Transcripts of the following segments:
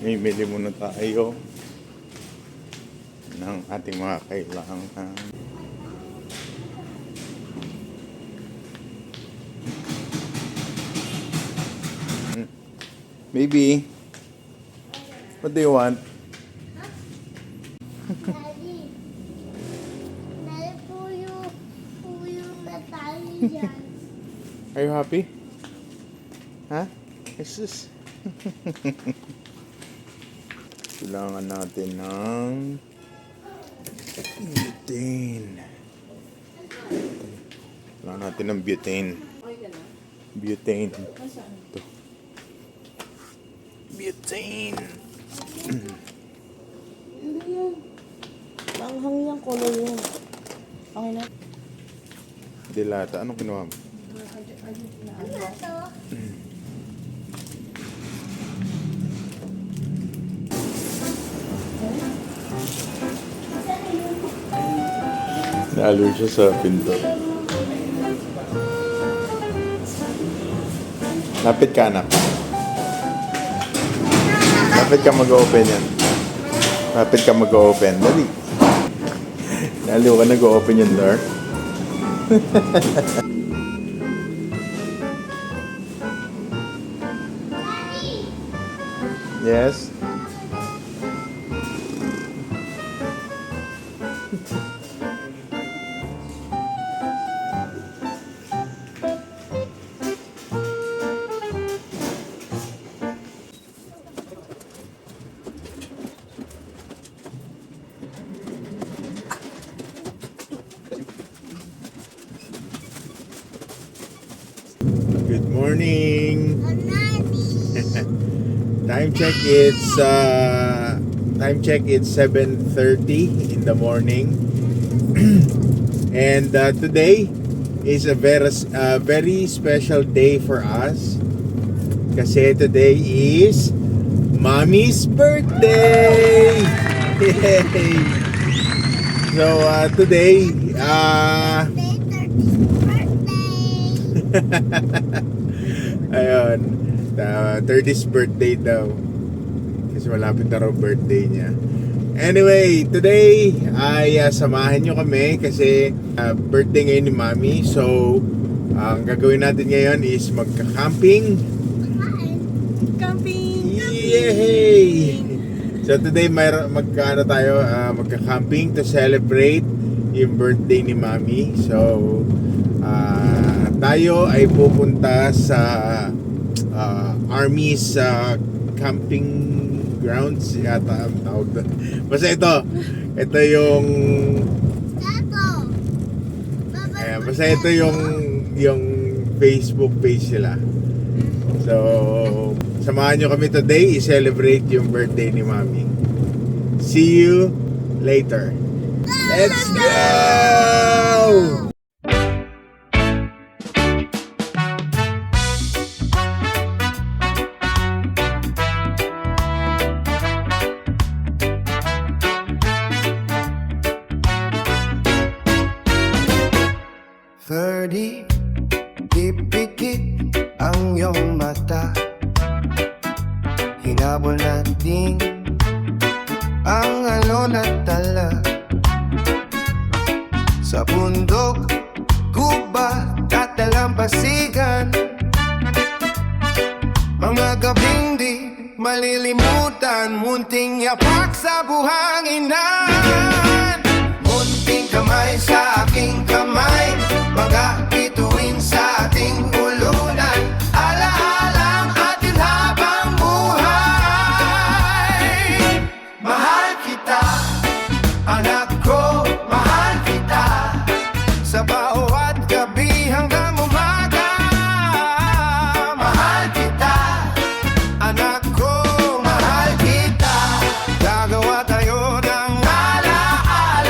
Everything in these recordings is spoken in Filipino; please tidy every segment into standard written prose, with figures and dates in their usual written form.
Mimili muna tayo ng ating mga kailangan. Baby, what do you want? Daddy, meron po yung natali dyan. Are you happy? Ha? Jesus. Kailangan natin ng butane. Kailangan natin ng butane. Butane. Ito. Butane. Hindi yan. Manghang yan, color yan. Okay na. Dilata. Anong kinuha mo? Ano to? Nalo siya sa pinto. Lapit ka, anak. Lapit ka mag-open yan. Lapit ka mag-open. Dali. Nalo ka nag-open yung door. Yes? Good morning. Time check it's 7:30 in the morning. And today is a very special day for us. Kasi today is Mommy's birthday. Yay! So today ayun, 30th birthday daw. Kasi malapit na raw birthday niya. Anyway, today ay samahan nyo kami kasi birthday ngayon ni Mommy. So, ang gagawin natin ngayon is magka-camping. Camping! Yay! So today magka-camping to celebrate yung birthday ni Mommy. So, tayo ay pupunta sa Army's camping grounds yata ang tawag doon. Basta ito yung basta ito yung Facebook page nila. So samahan nyo kami today i-celebrate yung birthday ni Mommy. See you later. Let's go! Ipikit ang iyong mata, hinabol natin ang alon at tala. Sa bundok, gubat at dalampasigan, mga gabing di malilimutan, munting yapak sa buhanginan. Munting kamay sa aking kamay, mga bituin sa ating ulunan, alaalang ating habang buhay. Mahal kita, anak ko, mahal kita, sa bawat gabi hanggang umaga. Mahal kita, anak ko, mahal kita, gagawa tayo ng alaala.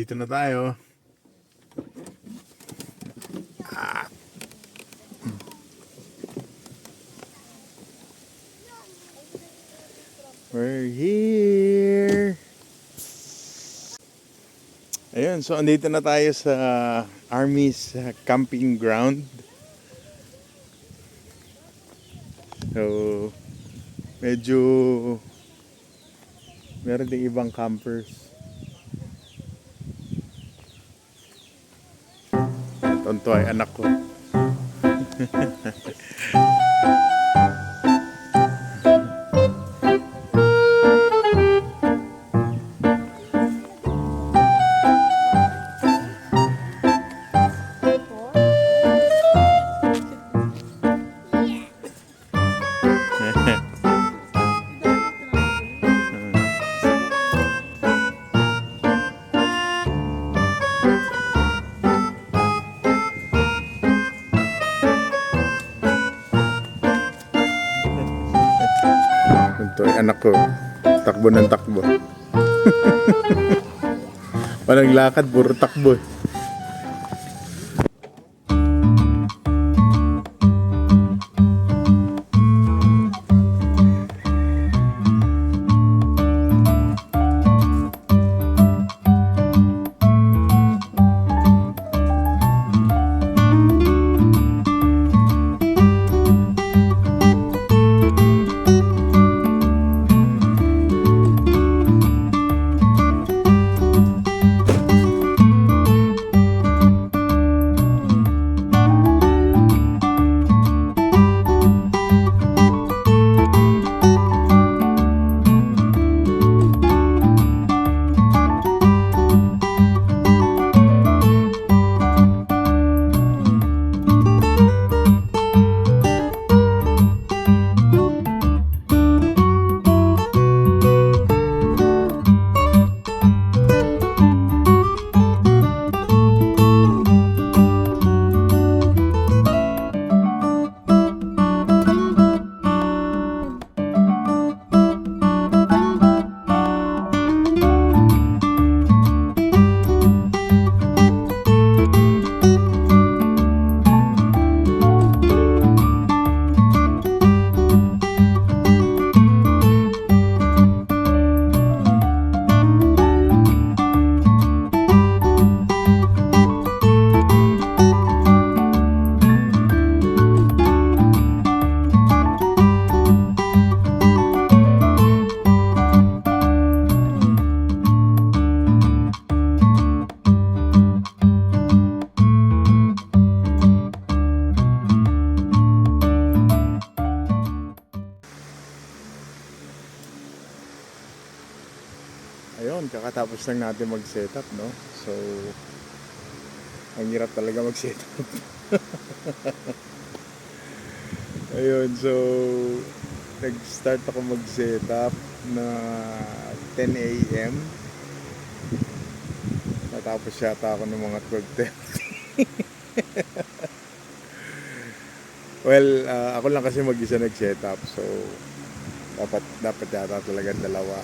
Dito na tayo. Ah. We're here. Ayun, so andito na tayo sa Army's camping ground. So, medyo meron ding ibang campers. Tonto ay anak ko. Ito ay anak ko. Takbo ng takbo. Walang lakad, puro takbo. Ayun, kakatapos lang natin mag-setup, no? So, ang hirap talaga mag-setup. Ayun, so, nag-start ako mag-setup na 10 a.m. Natapos yata ako ng mga 12:30. Well, ako lang kasi mag-isa nag-setup, so dapat yata talaga dalawa.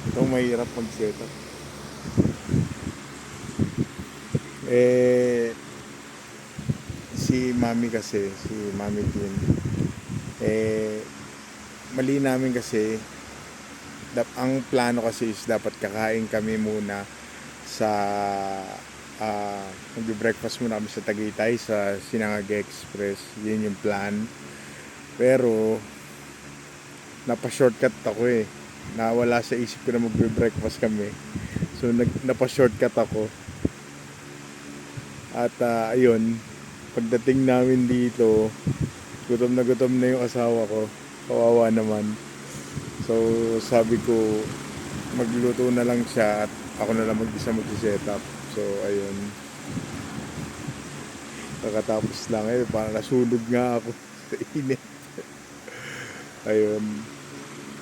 Ito mahirap mag-setup. Si Mami kasi, si Mami Tin, mali namin kasi, ang plano kasi is dapat kakain kami muna sa, mag-breakfast muna kami sa Tagaytay, sa Sinangag Express. Yun yung plan. Pero, napa-shortcut ako eh. Nawala sa isip ko na magbe-breakfast kami. So napa-shortcut ako. At ayun, pagdating namin dito, gutom na yung asawa ko. Kawawa naman. So sabi ko, magluluto na lang siya at ako na lang mag-isa mag-setup. So ayun. Kakatapos lang eh, parang nasunog nga ako sa init. Ayun.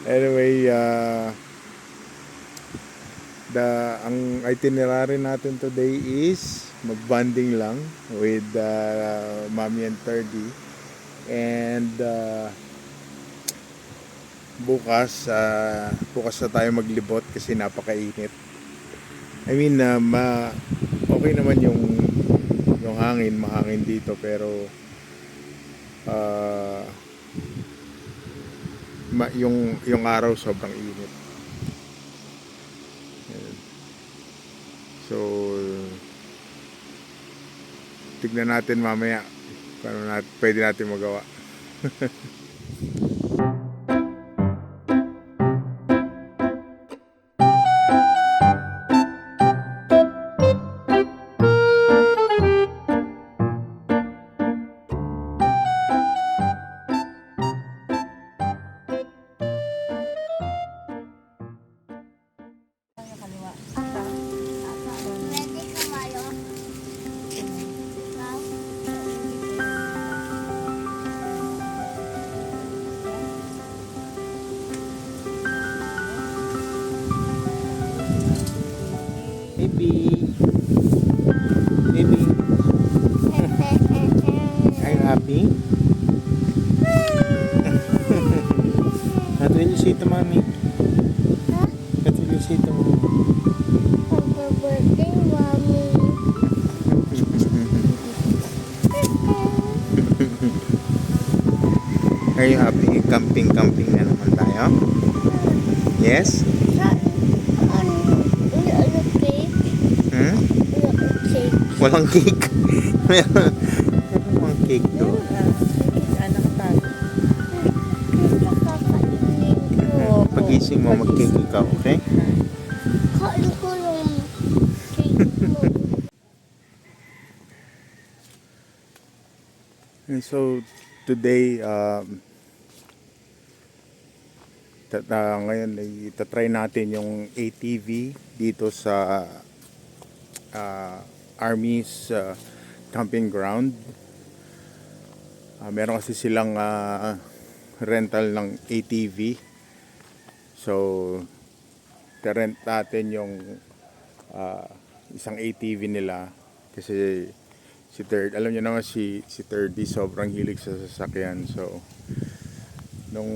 Anyway, ang itinerary natin today is mag-bonding lang with Mommy and Terdy. And bukas na tayo maglibot kasi napakainit. I mean, okay naman yung hangin, mahangin dito, pero ah, yung araw sobrang init. Ayan. So, tignan natin mamaya kung ano pwede natin magawa. Pwede kumalo. Wow. Baby. Baby. Are you happy? What will you say to mommy? Huh? What will you say to mommy? Happy birthday, Mommy. Are you happy? Camping na naman tayo. Yes? Ano cake? Hmm? Ano cake? Walang cake. Walang cake to. Anak tayo. Kakainin ko. Pagising mo, mag-cake ikaw, okay? Kain ko yung cake mo. And so, today, ngayon, itatry natin yung ATV dito sa Army's camping ground. Meron kasi silang rental ng ATV. So, rent natin yung isang ATV nila kasi si Third, alam niyo naman si Thirdy sobrang hilig sa sasakyan. So, nung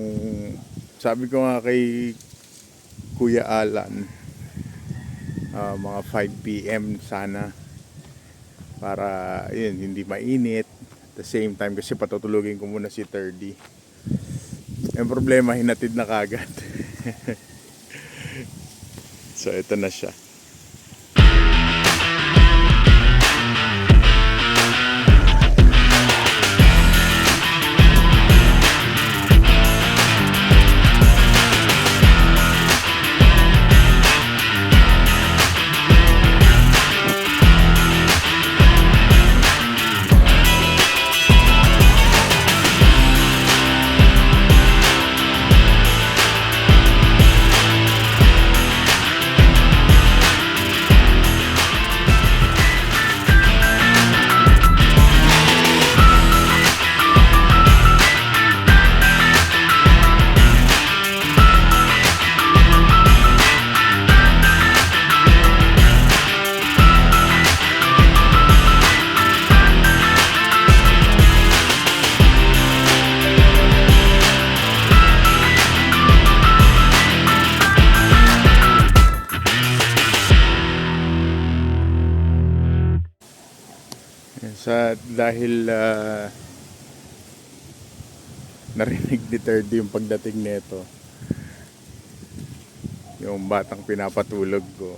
sabi ko nga kay Kuya Alan, mga 5 PM sana para yun, hindi mainit. At the same time kasi patutulugin ko muna si Thirdy. Yung problema, hinatid na kagad. So ito na siya. Dahil narinig ni Third yung pagdating nito, yung batang pinapatulog ko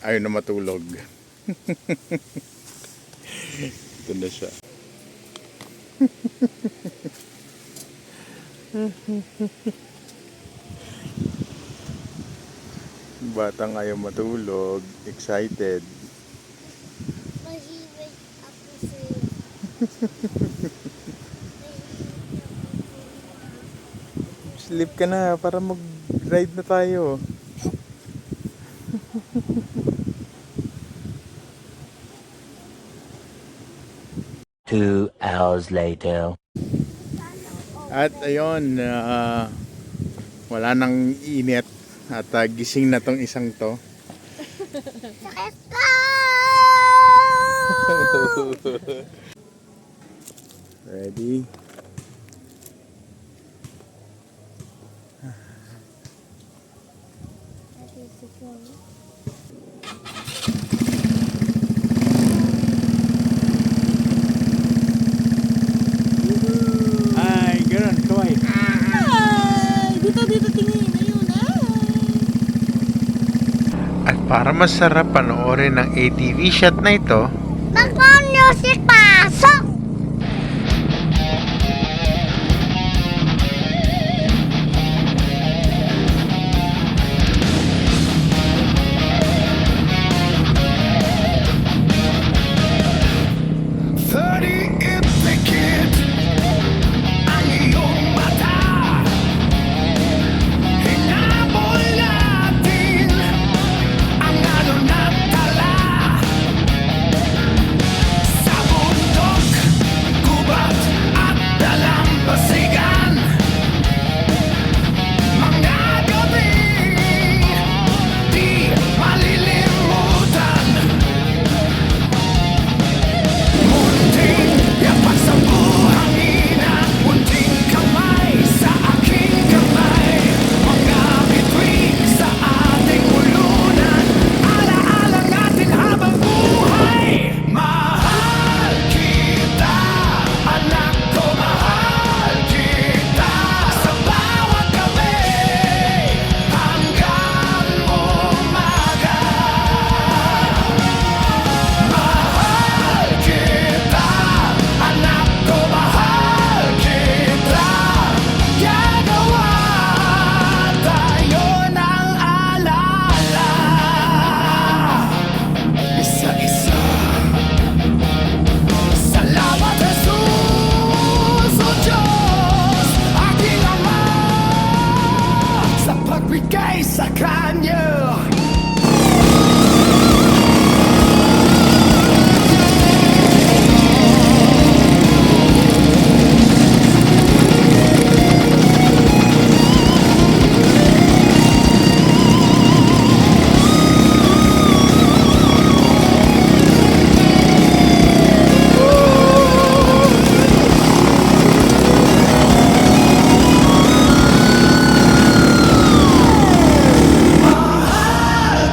ayaw na matulog. Ito na siya. Batang ayaw matulog, excited. Mahimik ako sa'yo. Sleep ka na para mag-ride na tayo. 2 hours later. At ayun, wala nang init at gising na tong isang to. Sakit ka! Ready? Para masarap panoorin ng ATV shot na ito, Mag-music pasok! Ipikit ang iyong mata. Hinabol natin ang alon at tala. Sa bundok, gubat at dalampasigan. Mga gabing di malilimutan. Munting yapak sa buhangin at munting kamay sa aking kamay. Mga bituin sa ating ulunan. Alaala natin habang buhay. Mahal kita, anak ko, mahal kita. Sa bawat gabi hanggang umaga. Mahal kita, anak ko, mahal kita. Gagawa tayo ng alaala. Isa-isa. Salamat, Jesus, o Diyos, aking Ama, sa pagbigay sa Kanya.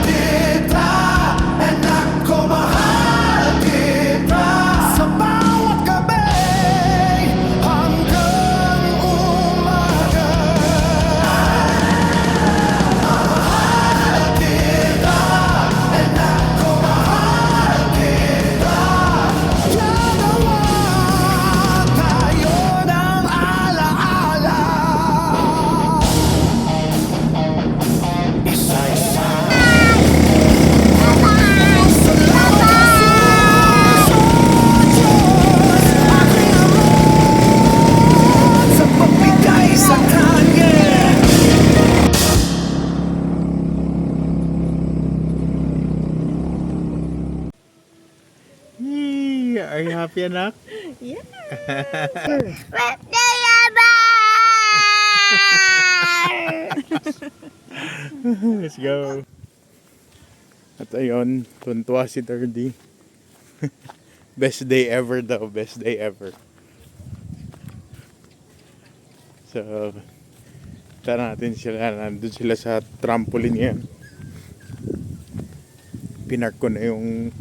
Kita, anak ko, mahal kita. Sa bawat gabi hanggang umaga. Mahal kita, anak ko, mahal kita. Gagawa tayo ng alaala. Isa-isa. Sa pagbigay sa Kanya. Yee! Are you happy, anak? Yeah. Birthday, Abay! Let's go. At ayun, tuntua si Thirdy. Best day ever daw, best day ever. So, tara natin sila, nandun sila sa trampoline yan. Pinark ko na yung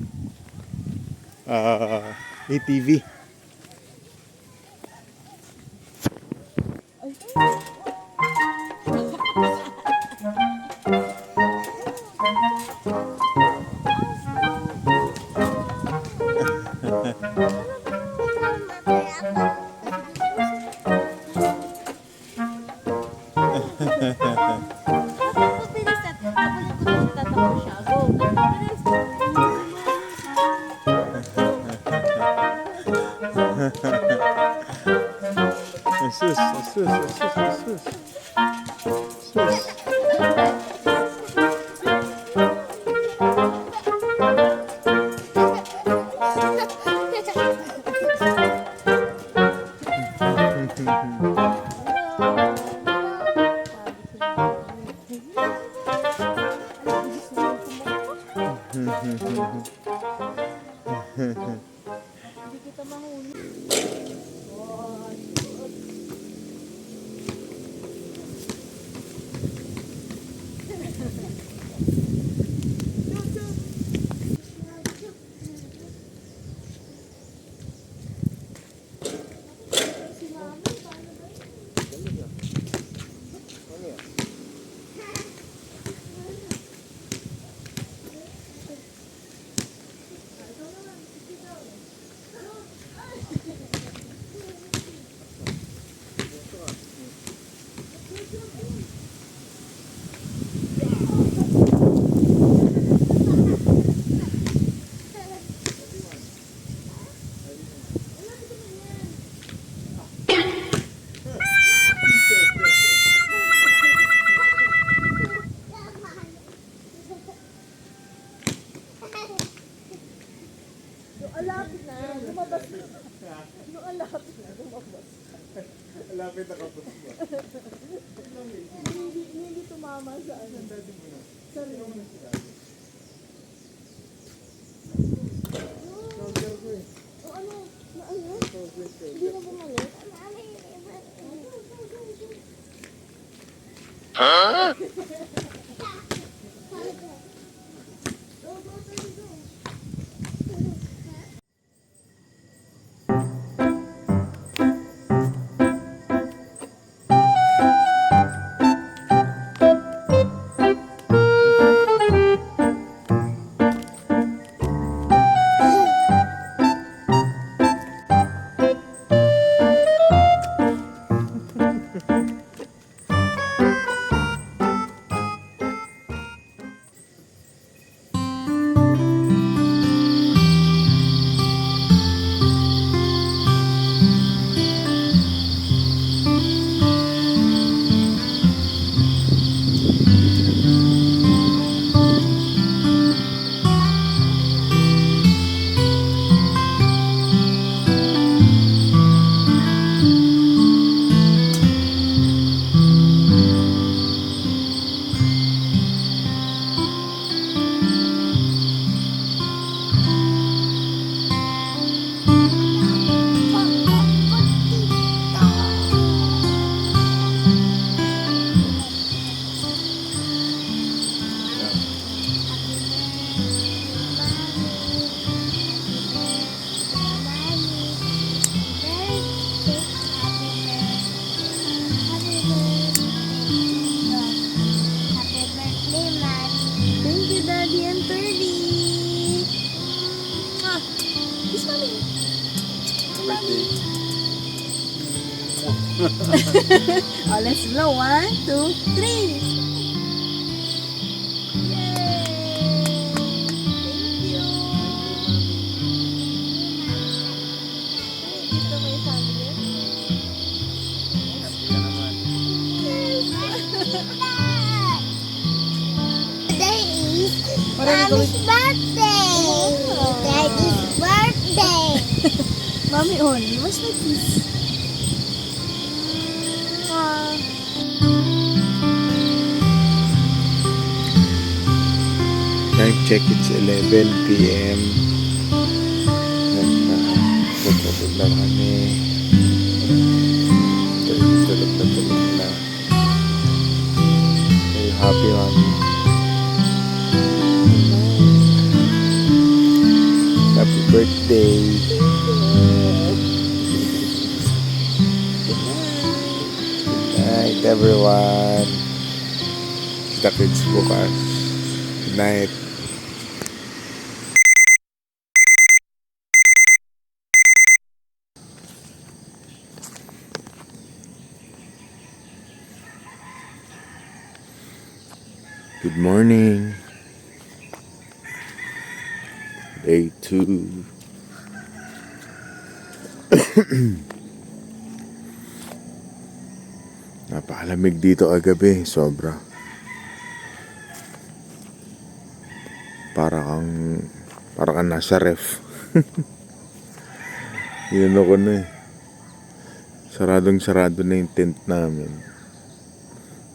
ATV. Mabilis at habang ko na tatakbo siya. Go. Mabilis. Asus, asus, asus, asus. Asus. Hindi kita mahuli. Malapit na kapos mo. Hindi tumama sa ano. Sa rin. O ano? Na ano? Hindi na bumalik? Thank you, Daddy and Thirdy. Ah, kiss mommy. Birthday. Oh, let's blow. 1, 2, 3. Yay! Thank you. Dito may family. Happy ka naman. Today is What are we Mommy's going birthday. Daddy's birthday. Mommy only. What's my kiss? Time check, it's 11 p.m. Tutulog na kami. Tulog na. Are you happy, Mommy? Happy birthday. Good night, everyone. Kita kids bukas. Good night. Good morning. Day 2. Napakalamig dito kagabi, sobra. Para kang nasa ref. Yun ako na eh. Sarado na yung tent namin.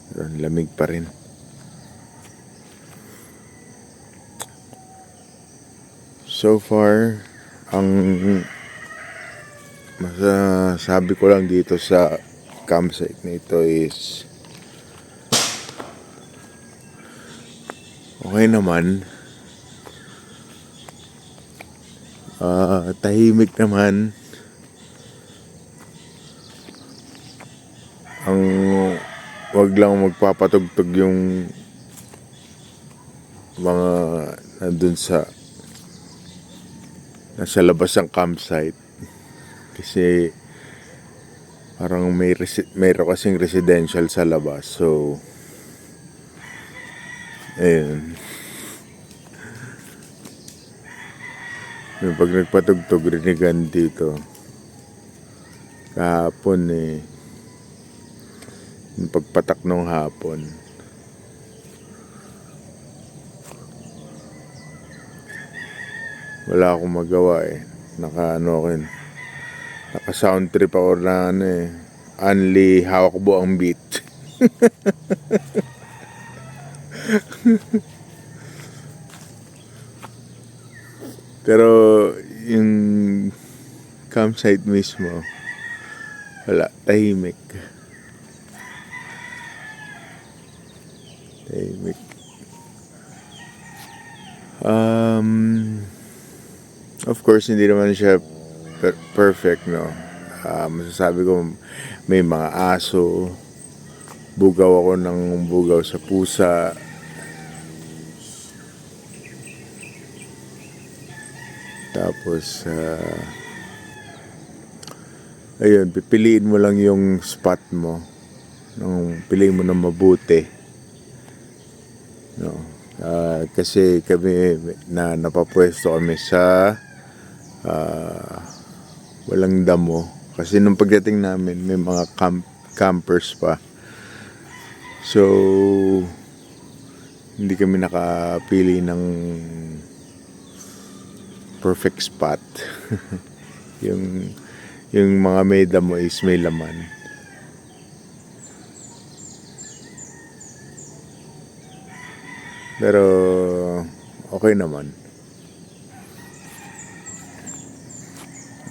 Pero ang lamig pa rin. So far, ang masasabi ko lang dito sa campsite na ito is okay naman. Tahimik naman. Ang wag lang magpapatugtog yung mga nandun nasa labas ng campsite kasi parang mayroon kasing residential sa labas, so ayun, yung pag nagpatugtog rinigan dito kahapon yung pagpatak ng hapon. Wala akong magawa naka sound trip ako na only hawak buo ang beat. Pero yung campsite mismo, wala, tahimik. Tahimik. Of course, hindi naman siya perfect, no? Masasabi ko, may mga aso, bugaw ako ng bugaw sa pusa. Tapos, ayun, pipiliin mo lang yung spot mo. Piliin mo na mabuti. No? Kasi kami napapwesto kami sa walang damo. Kasi nung pagdating namin, may mga campers pa. So, hindi kami nakapili ng perfect spot. yung mga may damo is may laman. Pero okay naman.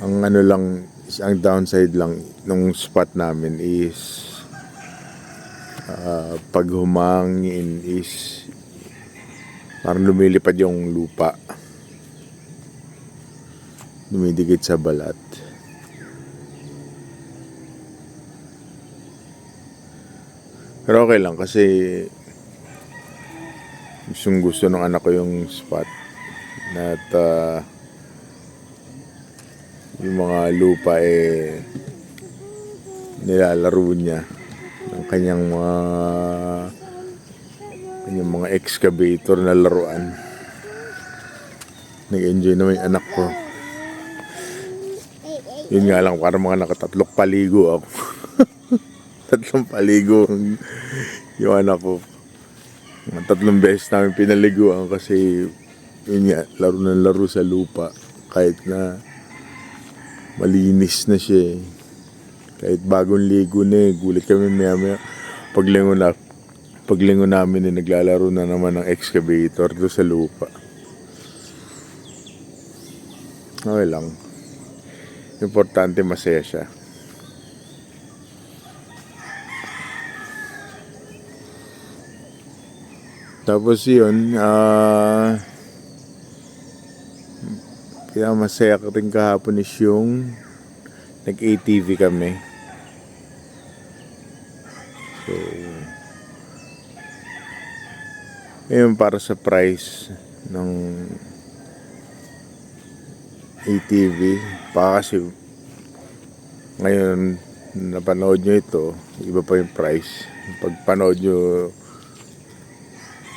Ang ano lang, ang downside lang nung spot namin is pag humangin is parang lumilipad yung lupa. Dumidikit sa balat. Pero okay lang kasi gusto ng anak ko yung spot. At yung mga lupa nilalaro niya ng kanyang mga excavator na laruan. Nag-enjoy naman yung anak ko. Yun nga lang, parang mga nakatatlong paligo ako. Tatlong paligo yung anak ko. Mga 3 beses namin pinaliguan kasi yun nga, laro ng laro sa lupa. Kahit na malinis na siya eh. Kahit bagong ligo na gulit kami maya paglingo namin naglalaro na naman ng excavator doon sa lupa. Okay lang. Importante masaya siya. Tapos yun, kaya masaya ka rin kahapon is yung nag-ATV kami. So, ayun para sa price ng ATV. Kasi ngayon napanood nyo ito, iba pa yung price. Pag panood nyo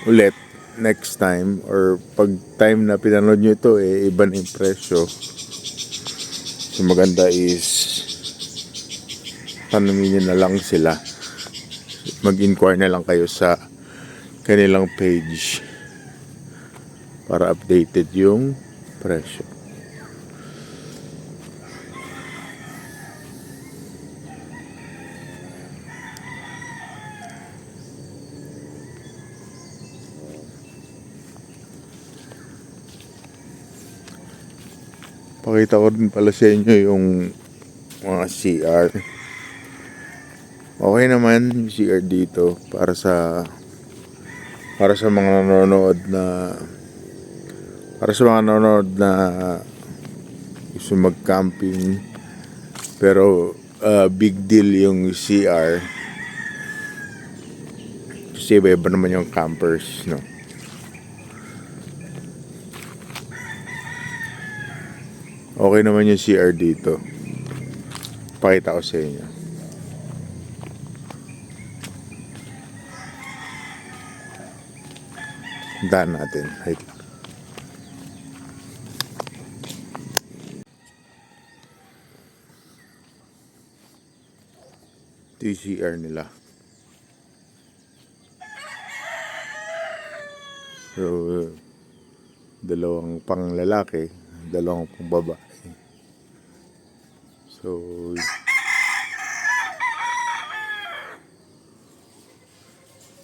ulit next time or pag time na pinanood nyo ito iba na yung presyo. So maganda is tanungin nyo na lang sila, mag-inquire na lang kayo sa kanilang page para updated yung presyo. Pakita ko din pala sa inyo yung mga CR. Okay naman yung CR dito para sa mga nanonood na gusto mag-camping. Pero big deal yung CR. Kasi iba naman yung campers, no? Okay naman yung CR dito. Pakita ko sa inyo. Daan natin. Wait lang. Ito yung CR nila. So, dalawang pang lalaki, dalawang pang babae. So,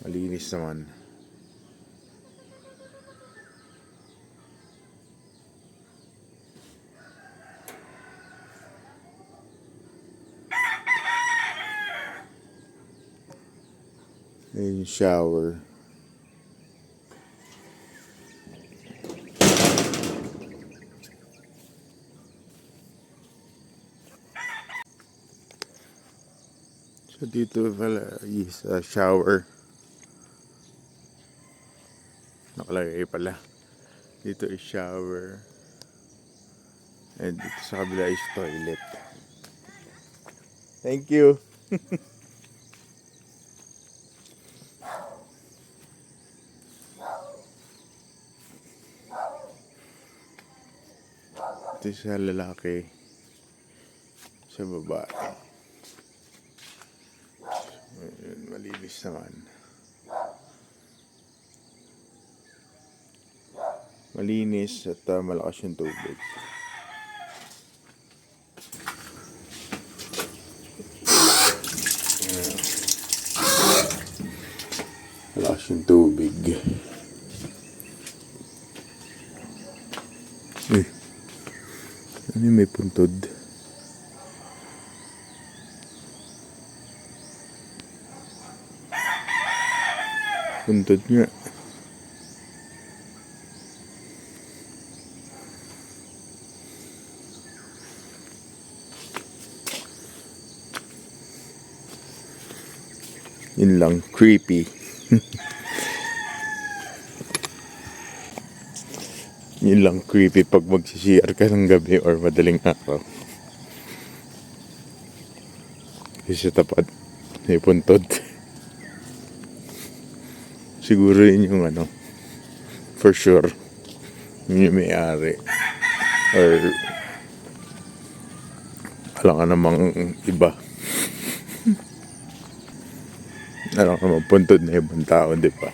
Malinis naman. Ayun yung shower. So dito pala is shower. Nakalagay pala. Dito is shower. And dito sa kabila is toilet. Thank you. Ito sa lalaki. Sa babae. Ayun, malinis naman. Malinis at malakas yung tubig. Ayan. Malakas yung tubig. Ano yung may puntod? Puntod nga. Yun lang, creepy. Yun lang creepy pag mag-CR ka ng gabi or madaling araw. Kasi sa tapat, may puntod. Siguro yun yung ano, for sure, yun yung may-ari. Or, alam ka namang iba. Alam ka namang puntod na ibang tao, di ba?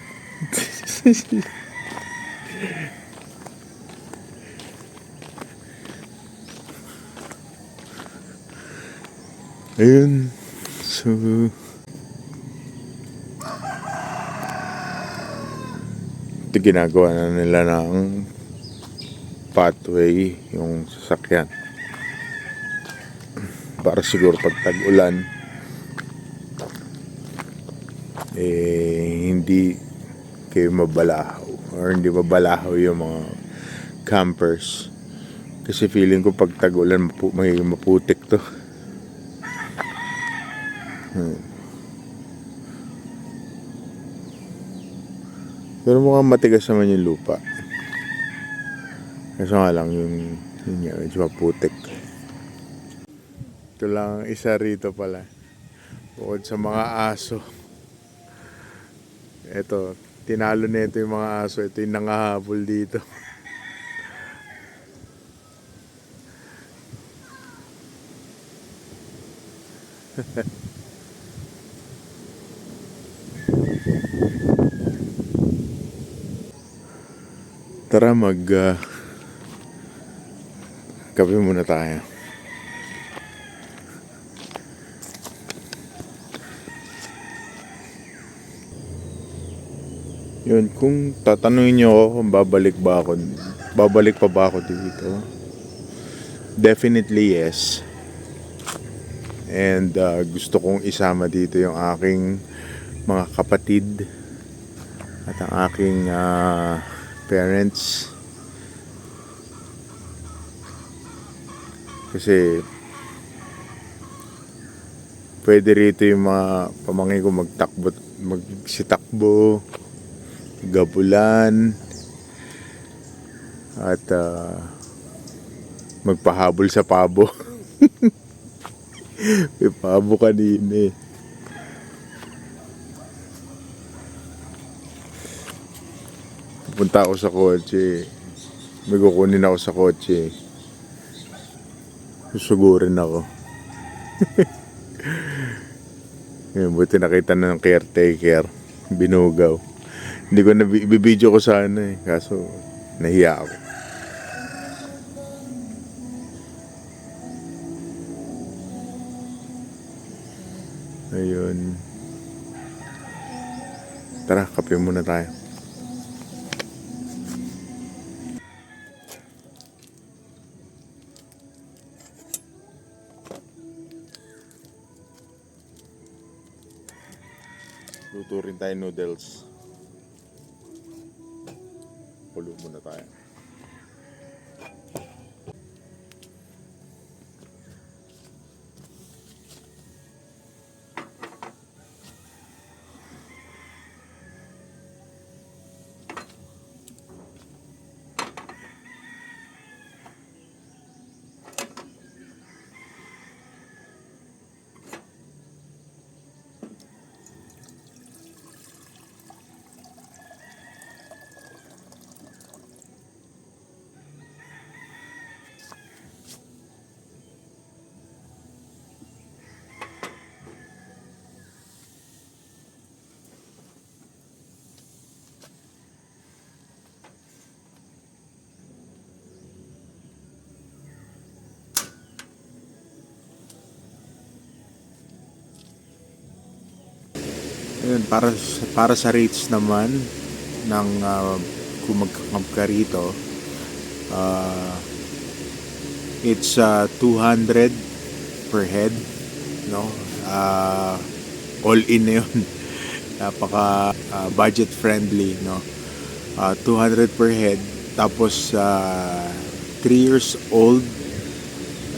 Ayun. So, ito ginagawa na nila ng pathway yung sasakyan. Para siguro pag tag-ulan, hindi kayo mabalahaw or hindi mabalahaw yung mga campers. Kasi feeling ko pag tag-ulan may maputik to. Pero mukhang matigas naman yung lupa. Kasi nga lang yun medyo maputik. Ito lang isa rito pala. Bukod sa mga aso. Ito, tinalo na ito yung mga aso. Ito yung nangahabol dito. Tara kape muna tayo. Yun, kung tatanungin niyo ako kung babalik pa ba ako dito, definitely yes. And gusto kong isama dito yung aking mga kapatid at ang aking parents. Kasi pwede rito yung mga pamangkin ko magsitakbo, gabulan, at magpahabol sa pabo. May pabo kanina eh. Pupunta ako sa kotse. May kukunin ako sa kotse. Susugurin ako. Ngayon, buti nakita na ng caretaker. Binugaw. Hindi ko na ibibidyo ko sana eh. Kaso nahiya ako. Ayun. Tara, kape muna tayo. Luto rin tayo noodles. Kulo muna tayo. Ayun, para sa rates naman ng kung magkakamp ka rito, it's 200 per head, no? All in na yun. Napaka budget friendly, no? 200 per head, tapos 3 years old,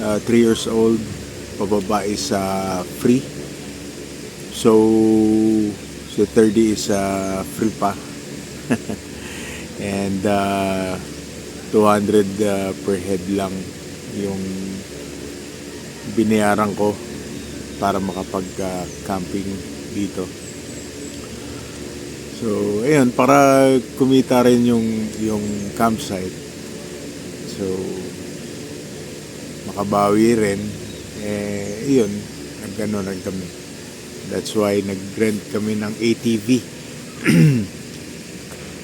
3 years old pababa is free. So 30 is free pa. And 200 per head lang yung binayaran ko para makapag-camping dito. So ayun, para kumita rin yung campsite. So makabawi rin, yun, nagano rin kami. That's why nag-rent kami ng ATV.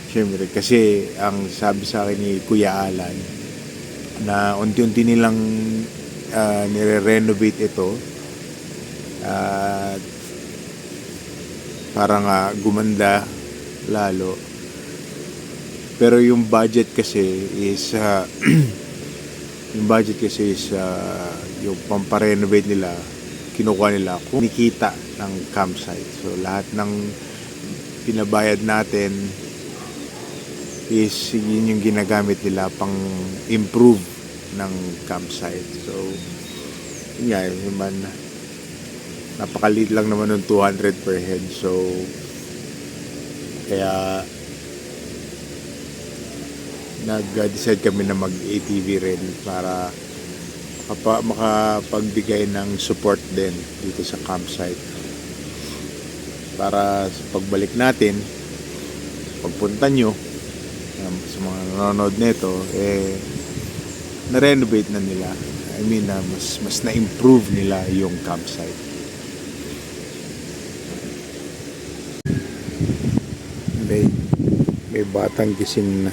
Siyempre, kasi ang sabi sa akin ni Kuya Alan na unti-unti nilang nire-renovate ito at parang gumanda lalo. Pero yung budget kasi is yung pamparenovate nila, kinukuha nila kung nikita ng campsite. So lahat ng pinabayad natin is yun yung ginagamit nila pang improve ng campsite. So yun nga, napakaliit lang naman ng 200 per head. So kaya nag-decide kami na mag-ATV rin para makapagbigay ng support din dito sa campsite, para sa pagbalik natin, pagpunta nyo sa mga nanonood nito, na-renovate na nila. I mean, mas na-improve nila yung campsite. May batang gising na.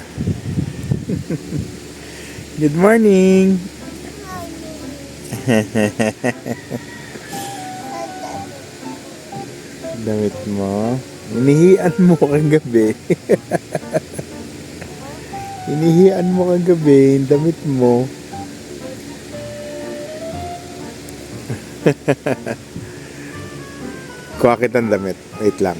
Good morning. Damit mo. Inihian mo kagabi. Inihian mo kagabi yung damit mo. Kuha kitang damit. Wait lang.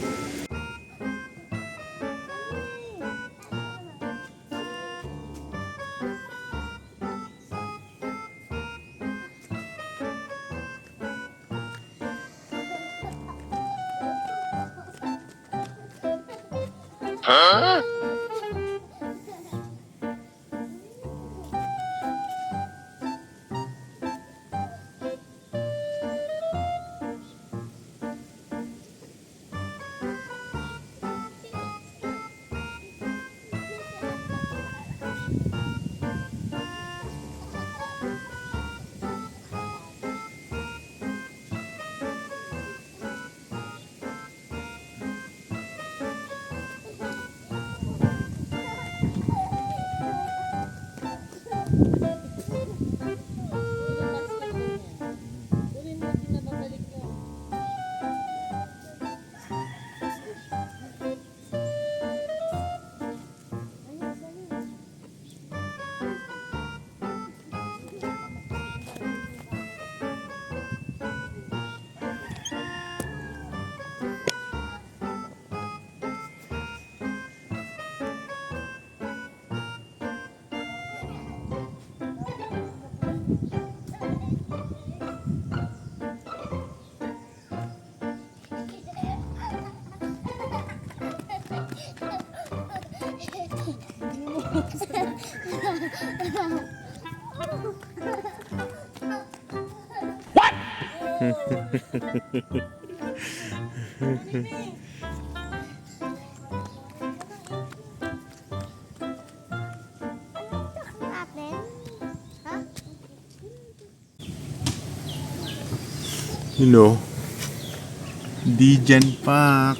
Natin? Ha? You know, Dijan Pax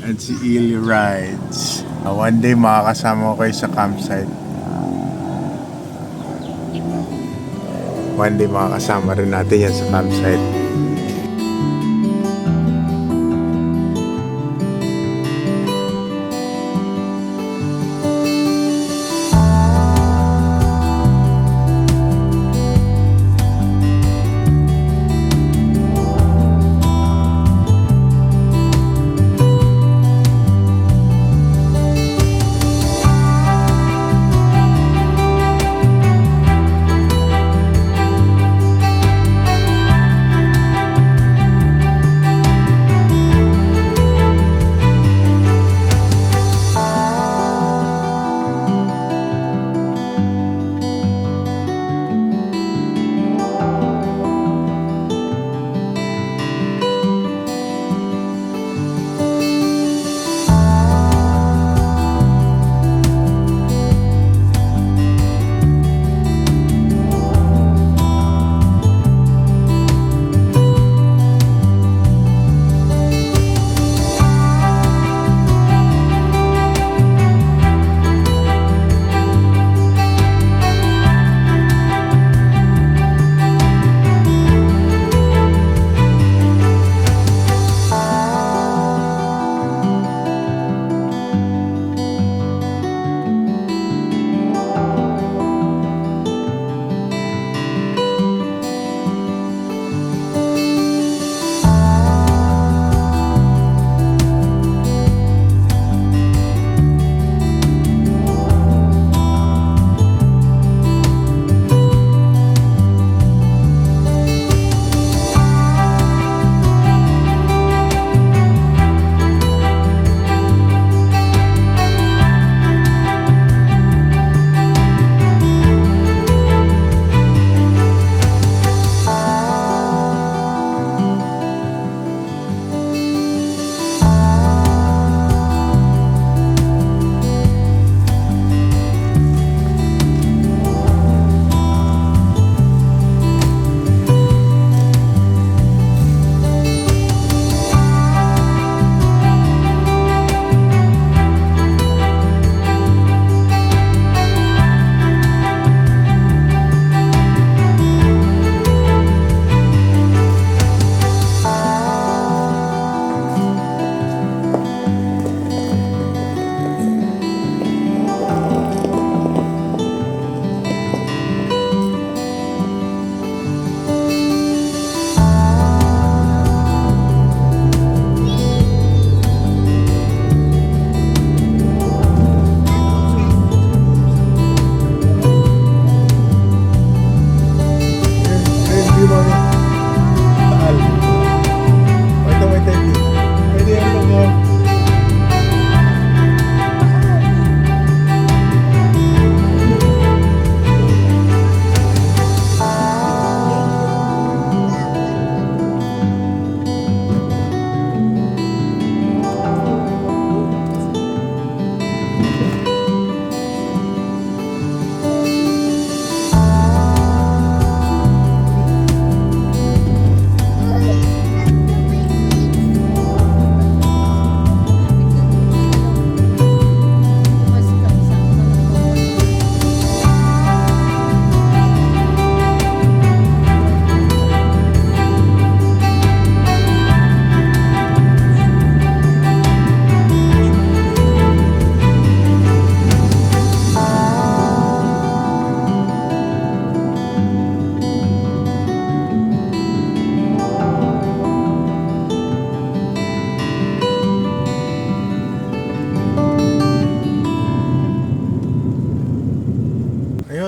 at si Ili Rides. One day makakasama ko kayo sa campsite. One day makakasama rin natin yan sa campsite.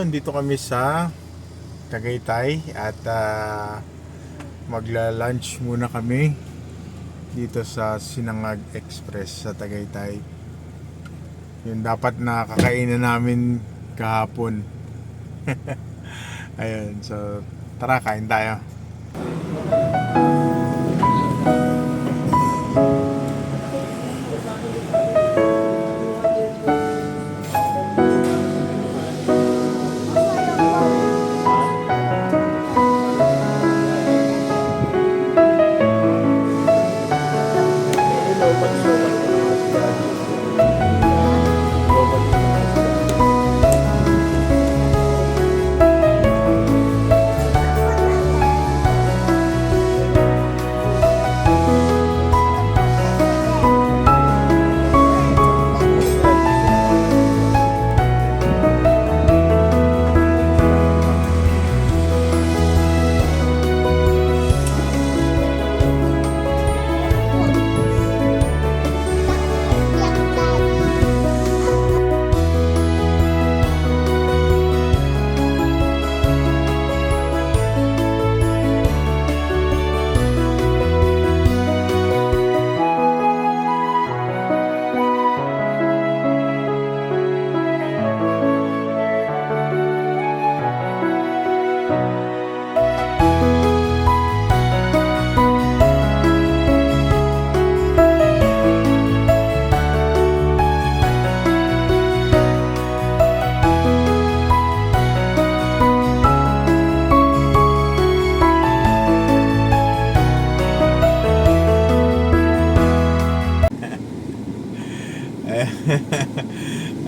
Dito kami sa Tagaytay at magla-lunch muna kami dito sa Sinangag Express sa Tagaytay. Yung dapat na kakainan namin kahapon. Ayun, so tara, kain tayo.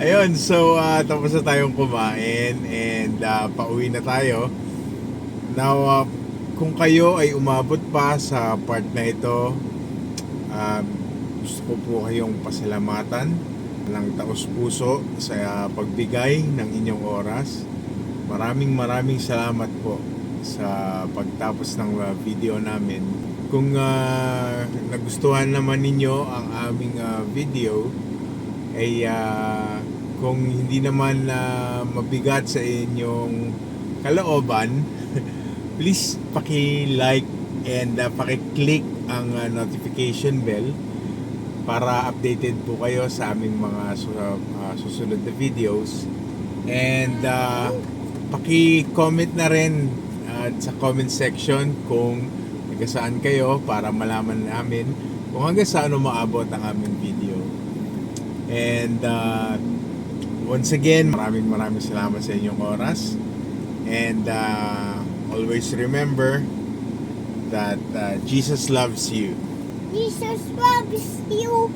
Ayun, so tapos na tayong kumain and pauwi na tayo. Now, kung kayo ay umabot pa sa part na ito, gusto ko po kayong pasalamatan ng taos puso sa pagbigay ng inyong oras. Maraming salamat po sa pagtapos ng video namin. Kung nagustuhan naman ninyo ang aming video, ay kung hindi naman mabigat sa inyong kalooban, please paki-like and paki-click ang notification bell para updated po kayo sa aming mga susunod na videos. And paki-comment na rin sa comment section kung hanggang saan kayo para malaman namin kung hanggang saan umaabot ang aming video. And once again, maraming salamat sa inyong oras. And always remember that Jesus loves you. Jesus loves you.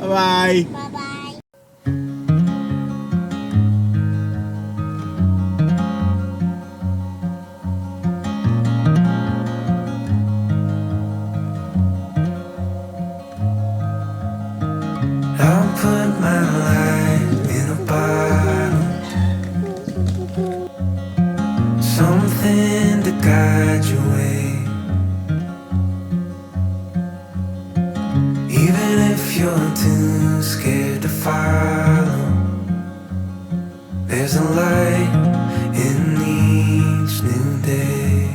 Bye-bye! Bye-bye. I'll put my life in a bottle, something to guide your way. Even if you're too scared to follow, there's a light in each new day.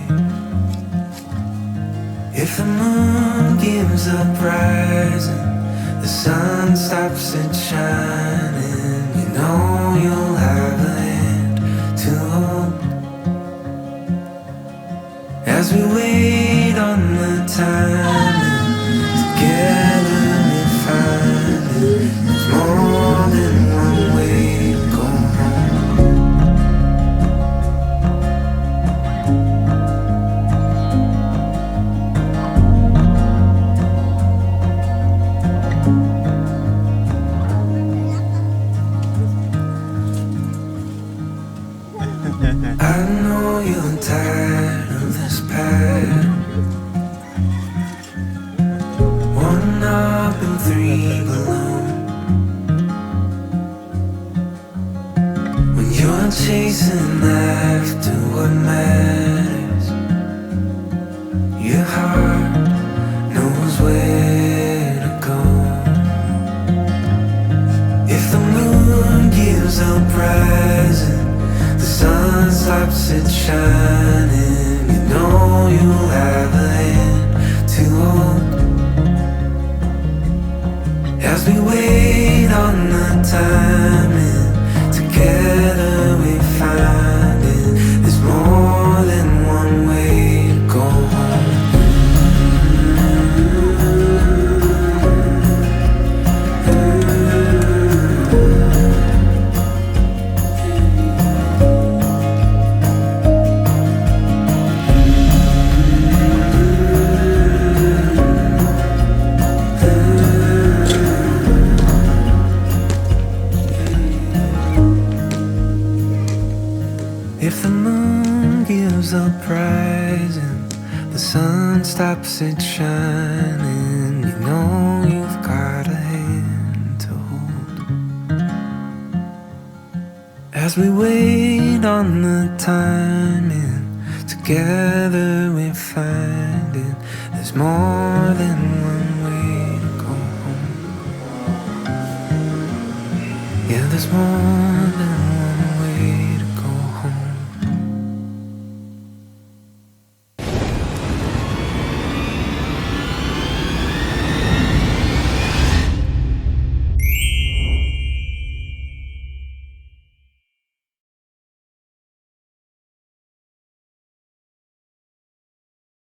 If the moon gives up rising, the sun stops it shining, you know you'll have a hand to hold. As we wait on the timing, together we find it. There's more than one way to go home. I know you're tired of this pattern. One up and three below. When you're chasing after what matters, your heart knows where to go. If the moon gives up rising, the sun stops it shining, you know you'll have a hand to hold. As we wait goes up rising, the sun stops it shining. You know you've got a hand to hold. As we wait on the timing, together we're finding there's more than one way to go home. Yeah, there's more